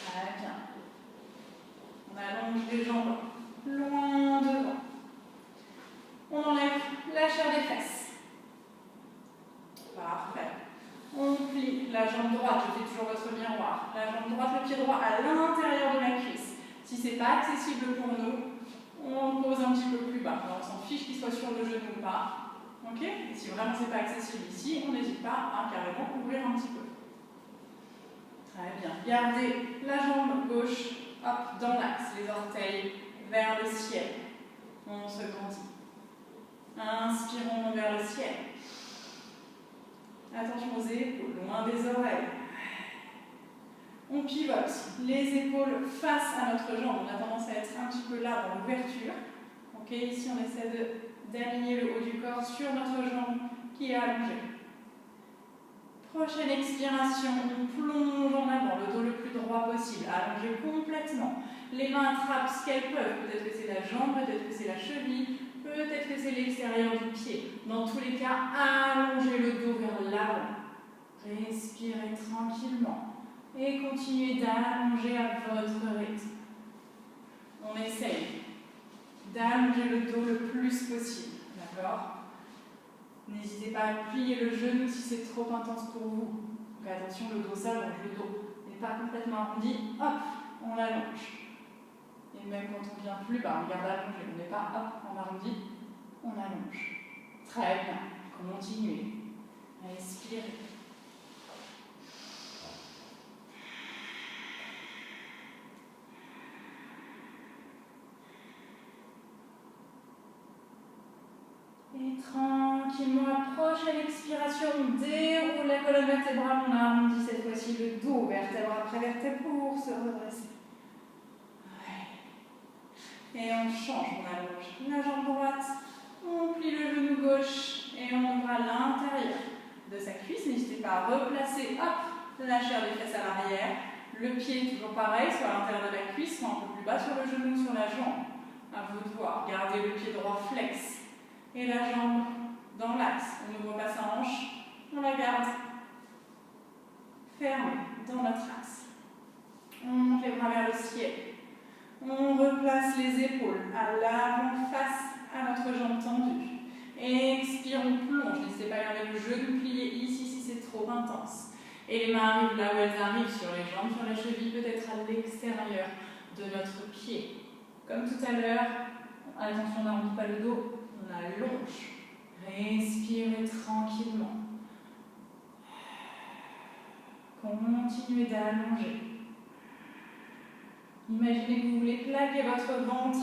Très bien. On allonge les jambes loin devant. On enlève la chair des fesses. Parfait. On plie la jambe droite, je fais toujours votre miroir. La jambe droite, le pied droit à l'intérieur de la cuisse. Si ce n'est pas accessible pour nous, on pose un petit peu plus bas. Alors, on s'en fiche qu'il soit sur le genou ou pas. Ok? Et si vraiment ce n'est pas accessible ici, on n'hésite pas carrément ouvrir un petit peu. Très bien. Gardez la jambe gauche hop, dans l'axe, les orteils vers le ciel. On se grandit. Inspirons vers le ciel. Attention aux épaules, loin des oreilles. On pivote les épaules face à notre jambe. On a tendance à être un petit peu là dans l'ouverture. Ok, ici on essaie d'aligner le haut du corps sur notre jambe qui est allongée. Prochaine expiration, on plonge en avant, le dos le plus droit possible, allongé complètement. Les mains attrapent ce qu'elles peuvent. Peut-être que c'est la jambe, peut-être que c'est la cheville, peut-être que c'est l'extérieur du pied. Dans tous les cas, allongez le dos vers l'avant. Respirez tranquillement. Et continuez d'allonger à votre rythme. On essaye d'allonger le dos le plus possible. D'accord? N'hésitez pas à plier le genou si c'est trop intense pour vous. Donc attention, le dos s'allonge, le dos n'est pas complètement arrondi. Hop, on l'allonge. Et même quand on vient plus bas, on garde allongé. On n'est pas hop, on arrondit, on allonge. Très bien. Continuez. Respirez. Et tranquillement, prochaine expiration, on déroule la colonne vertébrale, on arrondit cette fois-ci le dos, vertèbre après vertèbre pour se redresser. Ouais. Et on change, on allonge la jambe droite, on plie le genou gauche et on ouvre à l'intérieur de sa cuisse. N'hésitez pas à replacer, hop, la chair des fesses à l'arrière. Le pied toujours pareil, soit à l'intérieur de la cuisse, soit un peu plus bas sur le genou, sur la jambe. À vous de voir, gardez le pied droit flex. Et la jambe dans l'axe. On n'ouvre pas sa hanche, on la garde fermée dans notre axe. On monte les bras vers le ciel. On replace les épaules à l'avant face à notre jambe tendue. Expire, on plonge. N'hésitez pas à garder le genou plié ici si c'est trop intense. Et les mains arrivent là où elles arrivent, sur les jambes, sur la cheville, peut-être à l'extérieur de notre pied. Comme tout à l'heure, attention, on n'arrondit pas le dos. On allonge. Respirez tranquillement. Continuez d'allonger. Imaginez que vous voulez plaquer votre ventre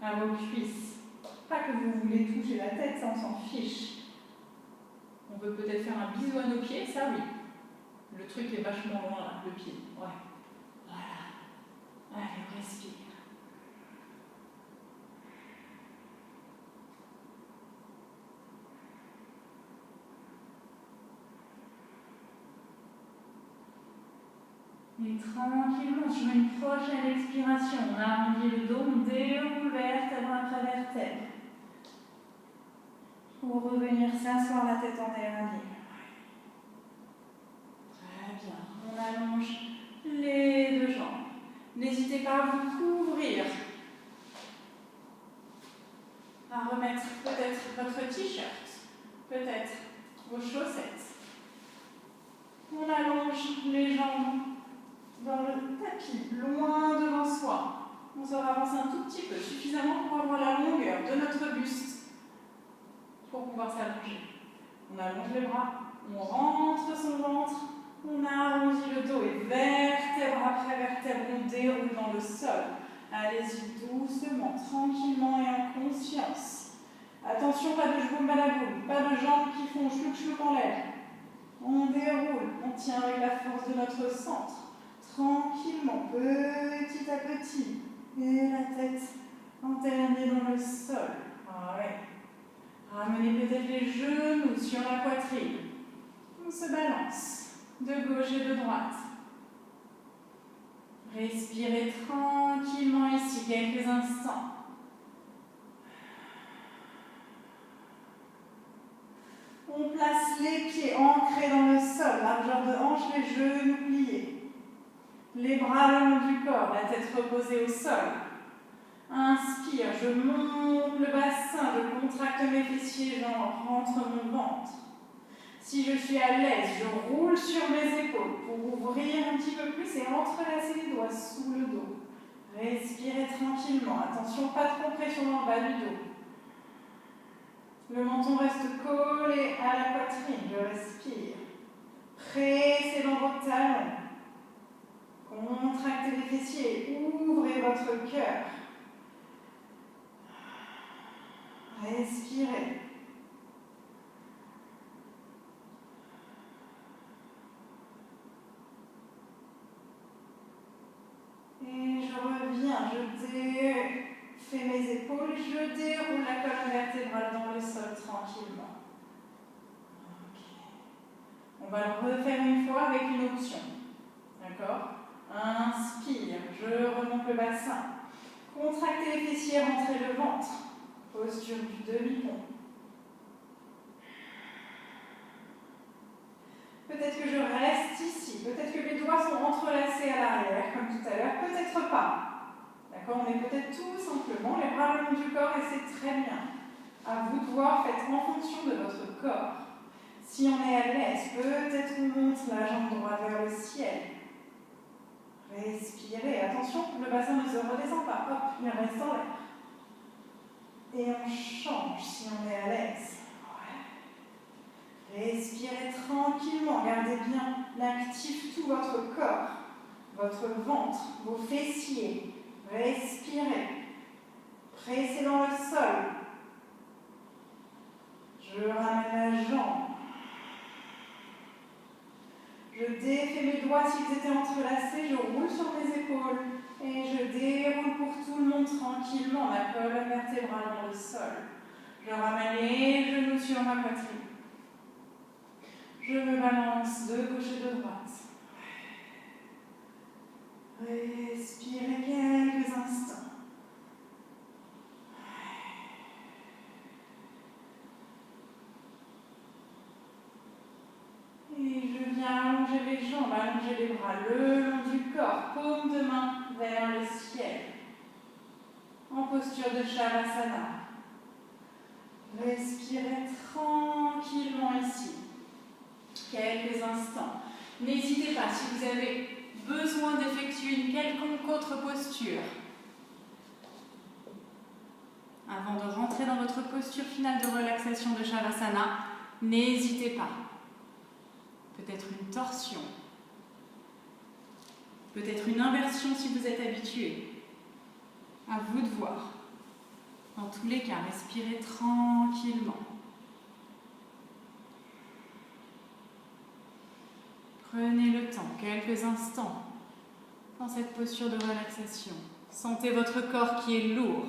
à vos cuisses. Pas que vous voulez toucher la tête, ça on s'en fiche. On peut peut-être faire un bisou à nos pieds, ça oui. Le truc est vachement loin là, le pied. Ouais. Voilà. Allez, on respire. Et tranquillement, sur une prochaine expiration, on arrondit le dos, on déroule vertèbre après vertèbre. Pour revenir s'asseoir la tête en dernier. Très bien. On allonge les deux jambes. N'hésitez pas à vous couvrir. À remettre peut-être votre t-shirt, peut-être vos chaussettes. On allonge les jambes dans le tapis, loin devant soi. On se avance un tout petit peu, suffisamment pour avoir la longueur de notre buste pour pouvoir s'allonger. On allonge les bras, on rentre son ventre, on arrondit le dos et vertèbre après vertèbre, on déroule dans le sol. Allez-y doucement, tranquillement et en conscience. Attention, pas de jboum balaboum, pas de jambes qui font chlouc chlouc en l'air. On déroule, on tient avec la force de notre centre. Tranquillement, petit à petit. Et la tête en dernier dans le sol. Ah ouais. Ramenez peut-être les genoux sur la poitrine. On se balance de gauche et de droite. Respirez tranquillement ici quelques instants. On place les pieds ancrés dans le sol, largeur de hanche, les genoux pliés. Les bras le long du corps, la tête reposée au sol. Inspire, je monte le bassin, je contracte mes fessiers, j'en rentre mon ventre. Si je suis à l'aise, je roule sur mes épaules pour ouvrir un petit peu plus et entrelacer les doigts sous le dos. Respirez tranquillement, attention, pas trop de pression dans le bas du dos. Le menton reste collé à la poitrine, je respire. vos talons. Contractez les fessiers, ouvrez votre cœur. Respirez. Et je reviens, je défais mes épaules, je déroule la colonne vertébrale dans le sol tranquillement. Okay. On va le refaire une fois avec une option. D'accord? Inspire, je remonte le bassin. Contractez les fessiers, rentrez le ventre. Posture du demi-pont. Peut-être que je reste ici, peut-être que les doigts sont entrelacés à l'arrière, comme tout à l'heure, peut-être pas. D'accord? On est peut-être tout simplement les bras le long du corps et c'est très bien. À vous de voir, faites en fonction de votre corps. Si on est à l'aise, peut-être on monte la jambe droite vers le ciel. Respirez. Attention, le bassin ne se redescend pas. Hop, il reste en l'air. Et on change si on est à l'aise. Ouais. Respirez tranquillement. Gardez bien actif tout votre corps, votre ventre, vos fessiers. Respirez. Pressez dans le sol. Je ramène la jambe. Je défais mes doigts s'ils étaient entrelacés, je roule sur mes épaules et je déroule pour tout le monde tranquillement ma colonne vertébrale dans le sol. Je ramène les genoux sur ma poitrine. Je me balance de gauche et de droite. Respirez quelques instants. Et je viens allonger les jambes, allonger les bras le long du corps, paume de main vers le ciel. En posture de Shavasana. Respirez tranquillement ici. Quelques instants. N'hésitez pas, si vous avez besoin d'effectuer une quelconque autre posture, avant de rentrer dans votre posture finale de relaxation de Shavasana, n'hésitez pas. Peut-être une torsion, peut-être une inversion si vous êtes habitué. À vous de voir. Dans tous les cas, respirez tranquillement. Prenez le temps, quelques instants, dans cette posture de relaxation. Sentez votre corps qui est lourd.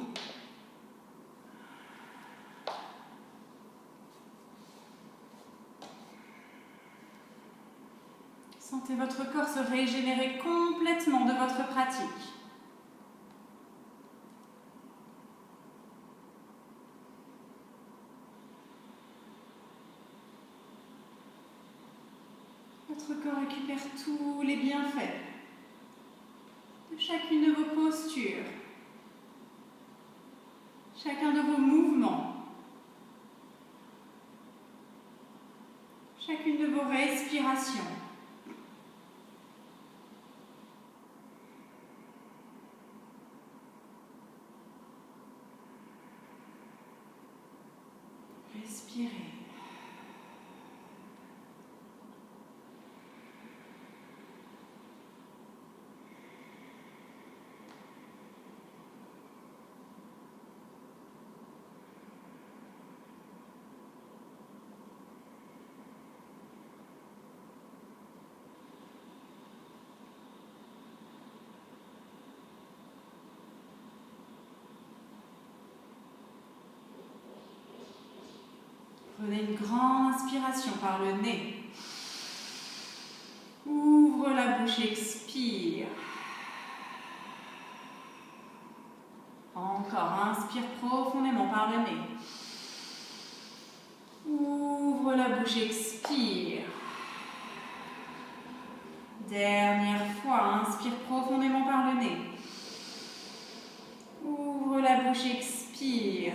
Sentez votre corps se régénérer complètement de votre pratique. Votre corps récupère tous les bienfaits de chacune de vos postures, chacun de vos mouvements, chacune de vos respirations. Respirez. Prenez une grande inspiration par le nez. Ouvre la bouche, expire. Encore, inspire profondément par le nez. Ouvre la bouche, expire. Dernière fois, inspire profondément par le nez. Ouvre la bouche, expire.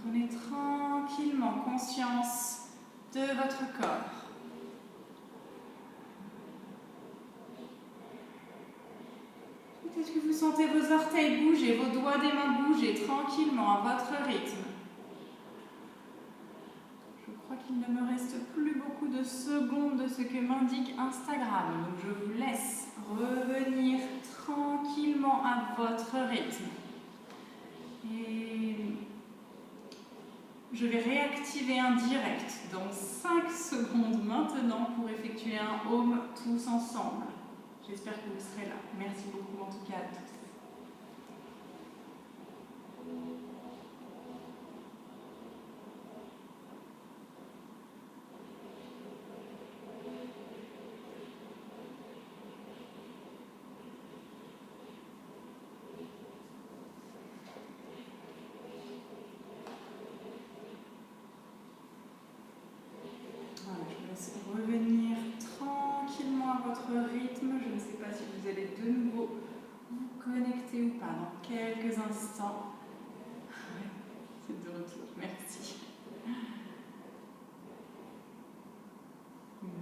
Prenez conscience de votre corps. Peut-être que vous sentez vos orteils bouger, vos doigts des mains bouger tranquillement à votre rythme. Je crois qu'il ne me reste plus beaucoup de secondes de ce que m'indique Instagram. Donc je vous laisse revenir tranquillement à votre rythme. Et je vais réactiver un direct dans 5 secondes maintenant pour effectuer un home tous ensemble. J'espère que vous serez là. Merci beaucoup en tout cas à tous. Voilà, je vous laisse revenir tranquillement à votre rythme. Je ne sais pas si vous allez de nouveau vous connecter ou pas dans quelques instants. C'est de retour, merci.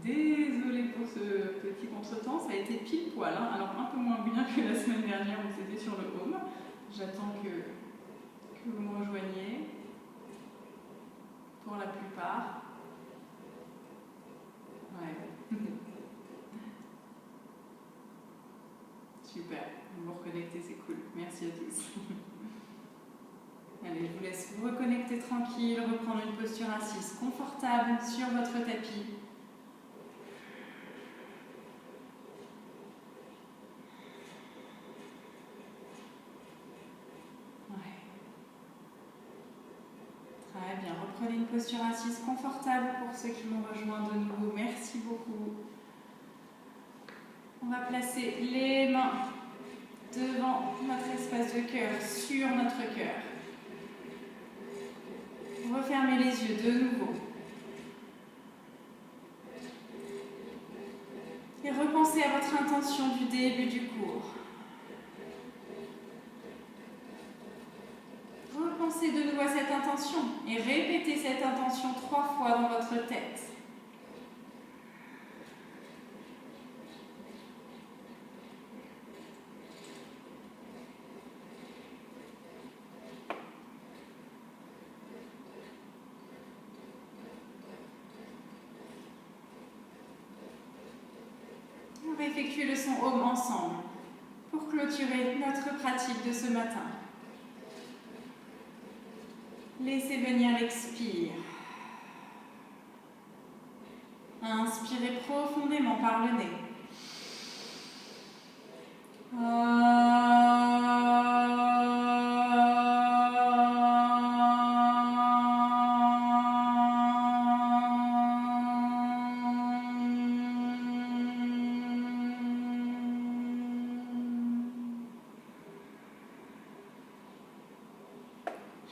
Désolée pour ce petit contretemps, ça a été pile poil, hein. Alors un peu moins bien que la semaine dernière où c'était sur le home. J'attends que vous me rejoigniez pour la plupart. Ouais. Super, vous vous reconnectez, c'est cool. Merci à tous. Allez, je vous laisse vous reconnecter tranquille, reprendre une posture assise confortable sur votre tapis. Ouais. Très bien, reprenez une posture assise confortable pour ceux qui m'ont rejoint de nouveau. Merci beaucoup. On va placer les mains devant notre espace de cœur, sur notre cœur. Refermez les yeux de nouveau. Et repensez à votre intention du début du cours. Repensez de nouveau à cette intention et répétez cette intention 3 fois dans votre tête. On va effectuer le son home ensemble pour clôturer notre pratique de ce matin. Laissez venir l'expire. Inspirez profondément par le nez.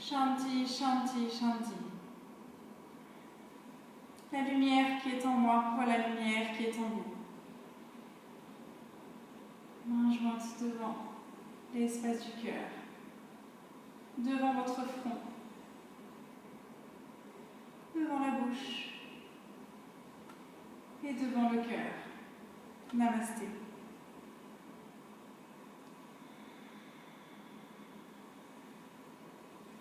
Shanti, Shanti, Shanti. La lumière qui est en moi, voilà la lumière qui est en vous. Main jointe devant l'espace du cœur, devant votre front, devant la bouche et devant le cœur. Namasté.